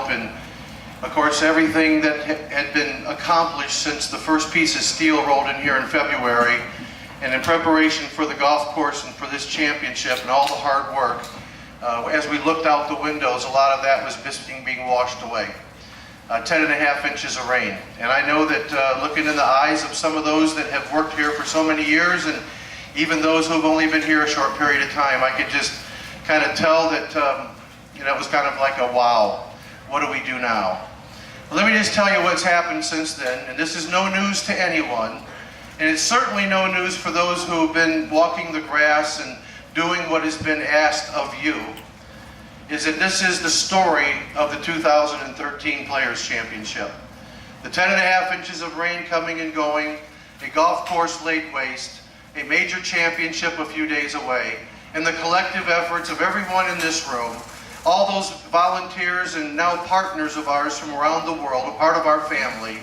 up, and of course everything that had been accomplished since the first piece of steel rolled in here in February, and in preparation for the golf course and for this championship and all the hard work, as we looked out the windows, a lot of that was being washed away. 10.5 inches of rain. And I know that looking in the eyes of some of those that have worked here for so many years, and even those who have only been here a short period of time, I could just kind of tell that it was kind of like a wow, what do we do now? Well, let me just tell you what's happened since then, and this is no news to anyone, and it's certainly no news for those who have been walking the grass and doing what has been asked of you, is that this is the story of the 2013 Players Championship. The 10.5 inches of rain coming and going, a golf course laid waste, a major championship a few days away, and the collective efforts of everyone in this room, all those volunteers and now partners of ours from around the world, a part of our family.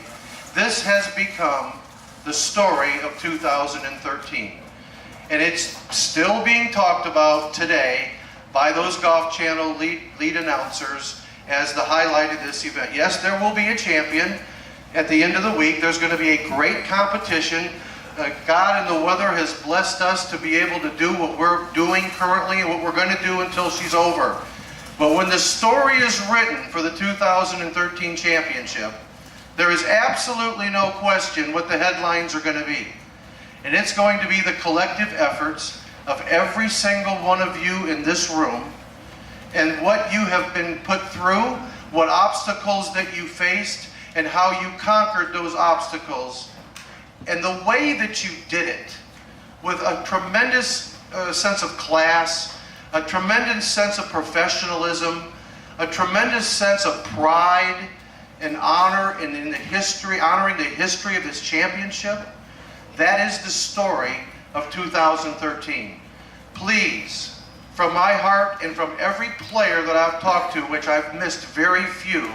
This has become the story of 2013. And it's still being talked about today by those Golf Channel lead announcers as the highlight of this event. Yes, there will be a champion at the end of the week. There's going to be a great competition. God and the weather has blessed us to be able to do what we're doing currently and what we're going to do until she's over. But when the story is written for the 2013 championship, there is absolutely no question what the headlines are going to be. And it's going to be the collective efforts of every single one of you in this room, and what you have been put through, what obstacles that you faced, and how you conquered those obstacles, and the way that you did it with a tremendous sense of class, a tremendous sense of professionalism, a tremendous sense of pride and honor in the history, honoring the history of this championship. That is the story of 2013. Please, from my heart and from every player that I've talked to, which I've missed very few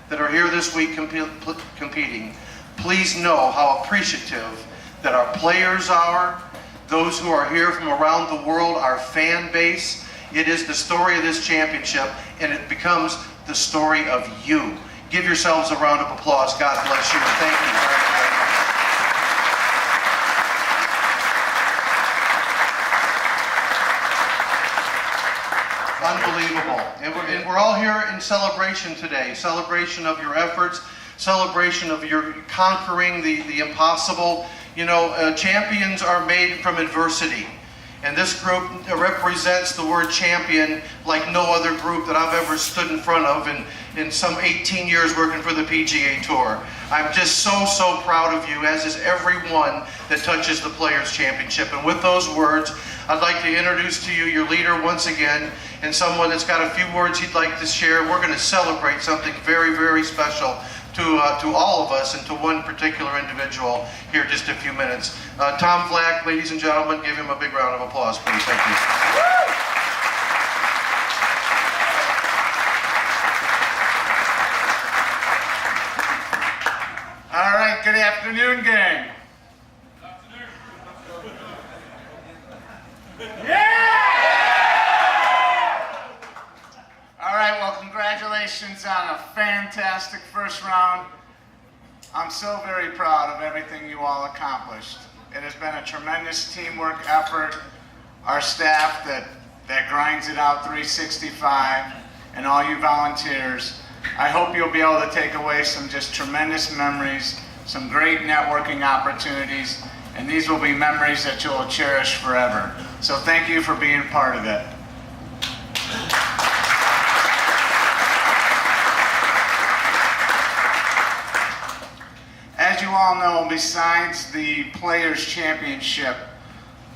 that are here this week competing, please know how appreciative that our players are, those who are here from around the world, our fan base. It is the story of this championship, and it becomes the story of you. Give yourselves a round of applause. God bless you, and thank you very much. Unbelievable. And we're all here in celebration today. Celebration of your efforts, celebration of your conquering the impossible. You know, champions are made from adversity. And this group represents the word champion like no other group that I've ever stood in front of in some 18 years working for the PGA Tour. I'm just so proud of you, as is everyone that touches the Players Championship. And with those words, I'd like to introduce to you your leader once again, and someone that's got a few words he'd like to share. We're going to celebrate something very special to all of us and to one particular individual here in just a few minutes. Tom Flack, ladies and gentlemen, give him a big round of applause, please. Thank you. All right, good afternoon, gang. All right, well, congratulations on a fantastic first round. I'm so very proud of everything you all accomplished. It has been a tremendous teamwork effort. Our staff that grinds it out 365, and all you volunteers. I hope you'll be able to take away some just tremendous memories, some great networking opportunities, and these will be memories that you'll cherish forever. So thank you for being part of it. As you all know, besides the Players Championship,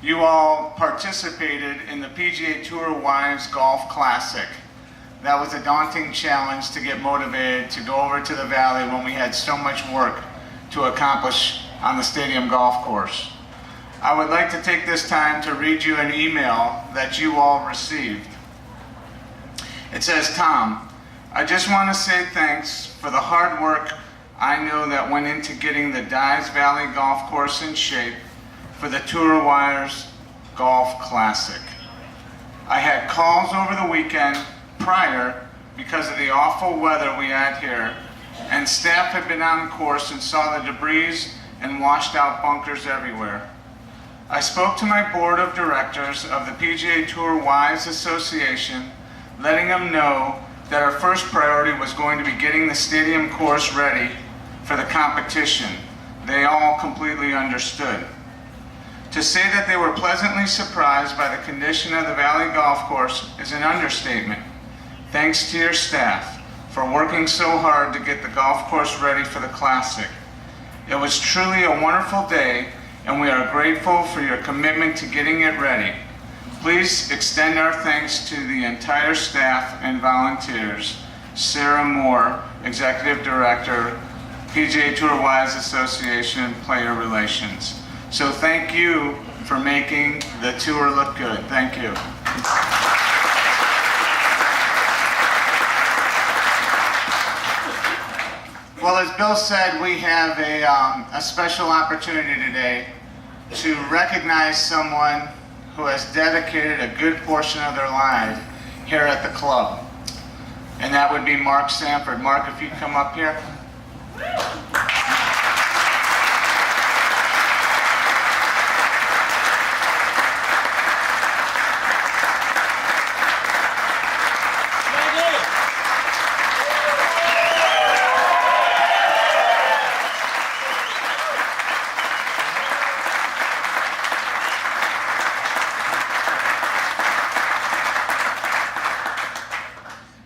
you all participated in the PGA Tour Wives Golf Classic. That was a daunting challenge to get motivated to go over to the Valley when we had so much work to accomplish on the stadium golf course. I would like to take this time to read you an email that you all received. It says, Tom, I just want to say thanks for the hard work I know that went into getting the Dyes Valley Golf Course in shape for the Tour Wires Golf Classic. I had calls over the weekend prior because of the awful weather we had here, and staff had been on course and saw the debris and washed out bunkers everywhere. I spoke to my board of directors of the PGA Tour Wives Association, letting them know that our first priority was going to be getting the stadium course ready for the competition. They all completely understood. To say that they were pleasantly surprised by the condition of the Valley Golf Course is an understatement. Thanks to your staff for working so hard to get the golf course ready for the Classic. It was truly a wonderful day, and we are grateful for your commitment to getting it ready. Please extend our thanks to the entire staff and volunteers. Sarah Moore, Executive Director, PGA Tour Wives Association, Player Relations. So thank you for making the tour look good. Thank you. Well, as Bill said, we have a special opportunity today to recognize someone who has dedicated a good portion of their life here at the club. And that would be Mark Sanford. Mark, if you'd come up here.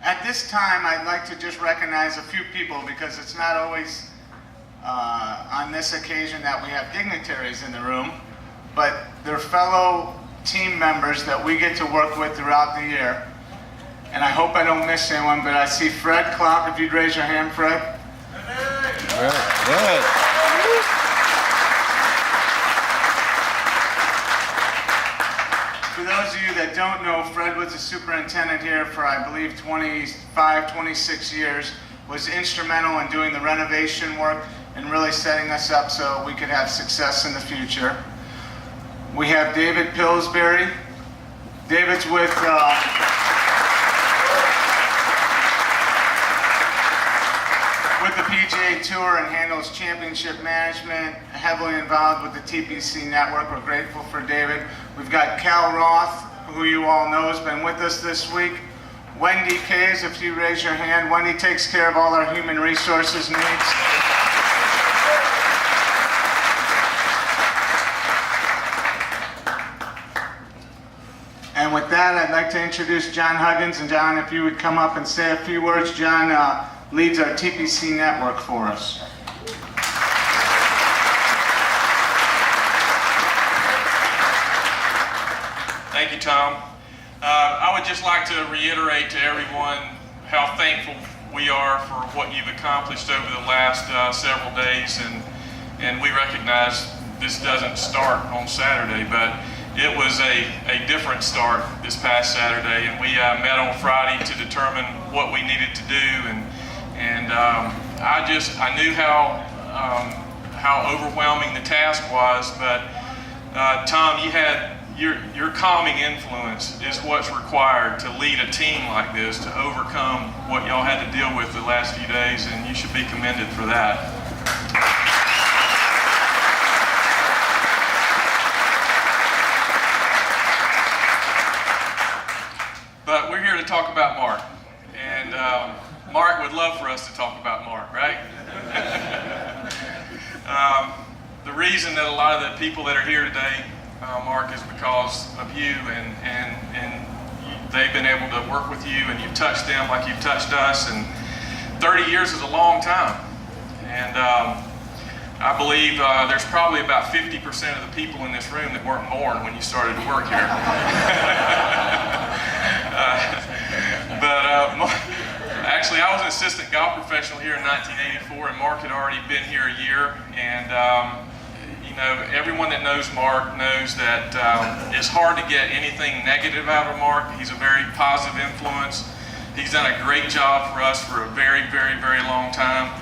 At this time, I'd like to just recognize a few people because it's not always on this occasion that we have dignitaries in the room, but they're fellow team members that we get to work with throughout the year. And I hope I don't miss anyone, but I see Fred Clark. If you'd raise your hand, Fred. All right, good. For those of you that don't know, Fred was the superintendent here for, I believe, 25, 26 years, was instrumental in doing the renovation work and really setting us up so we could have success in the future. We have David Pillsbury. David's with the PGA Tour and handles championship management, heavily involved with the TPC network. We're grateful for David. We've got Cal Roth, who you all know has been with us this week. Wendy Kays, if you raise your hand. Wendy takes care of all our human resources needs. And with that, I'd like to introduce John Huggins. And John, if you would come up and say a few words. John leads our TPC network for us. Thank you, Tom. I would just like to reiterate to everyone how thankful we are for what you've accomplished over the last several days, and we recognize this doesn't start on Saturday, but it was a different start this past Saturday, and we met on Friday to determine what we needed to do, and I knew how overwhelming the task was, but Tom, you had your calming influence is what's required to lead a team like this, to overcome what y'all had to deal with the last few days, and you should be commended for that. But we're here to talk about Mark, and Mark would love for us to talk about Mark, right? The reason that a lot of the people that are here today, Mark, is because of you, and they've been able to work with you, and you've touched them like you've touched us, and 30 years is a long time. And I believe there's probably about 50% of the people in this room that weren't born when you started to work here. Actually, I was an assistant golf professional here in 1984, and Mark had already been here a year, and you know, everyone that knows Mark knows that it's hard to get anything negative out of Mark. He's a very positive influence. He's done a great job for us for a very, very, very long time,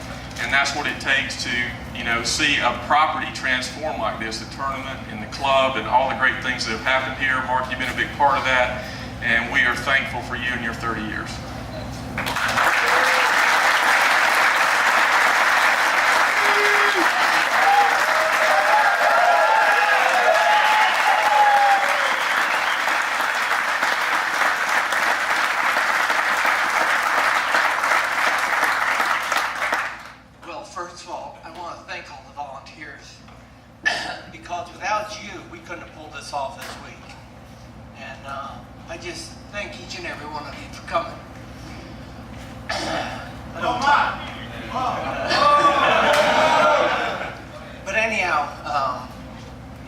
and that's what it takes to, you know, see a property transform like this, the tournament and the club and all the great things that have happened here. Mark, you've been a big part of that, and we are thankful for you and your 30 years. Well, first of all, I want to thank all the volunteers because without you, we couldn't have pulled this off this week. And I just thank each and every one of you for coming. But anyhow,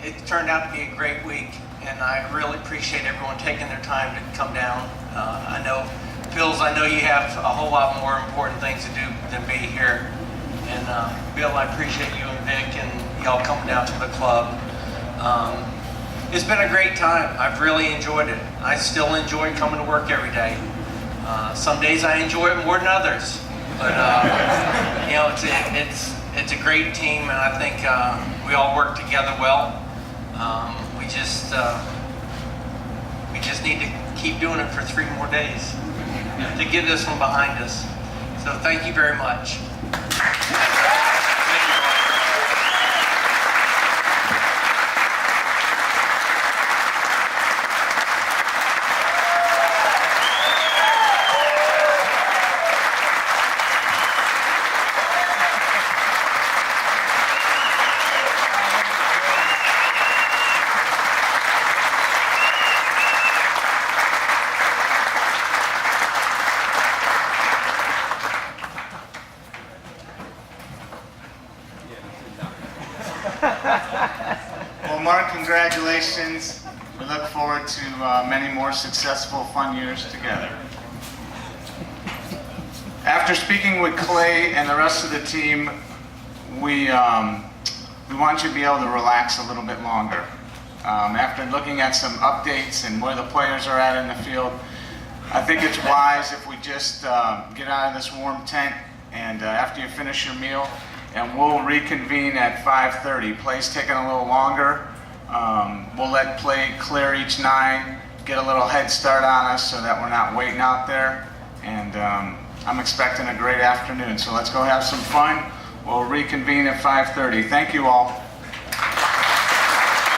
it turned out to be a great week, and I really appreciate everyone taking their time to come down. I know, Phils, I know you have a whole lot more important things to do than be here. And Bill, I appreciate you and Vic and y'all coming down to the club. It's been a great time. I've really enjoyed it. I still enjoy coming to work every day. Some days I enjoy it more than others, but you know, it's a great team, and I think we all work together well. We just need to keep doing it for 3 more days to get this one behind us. So thank you very much. Well, Mark, congratulations. We look forward to many more successful, fun years together. After speaking with Clay and the rest of the team, we want you to be able to relax a little bit longer. After looking at some updates and where the players are at in the field, I think it's wise if we just get out of this warm tent and after you finish your meal, and we'll reconvene at 5:30. Play's taking a little longer. We'll let play clear each 9, get a little head start on us so that we're not waiting out there. And I'm expecting a great afternoon. So let's go have some fun. We'll reconvene at 5:30. Thank you all.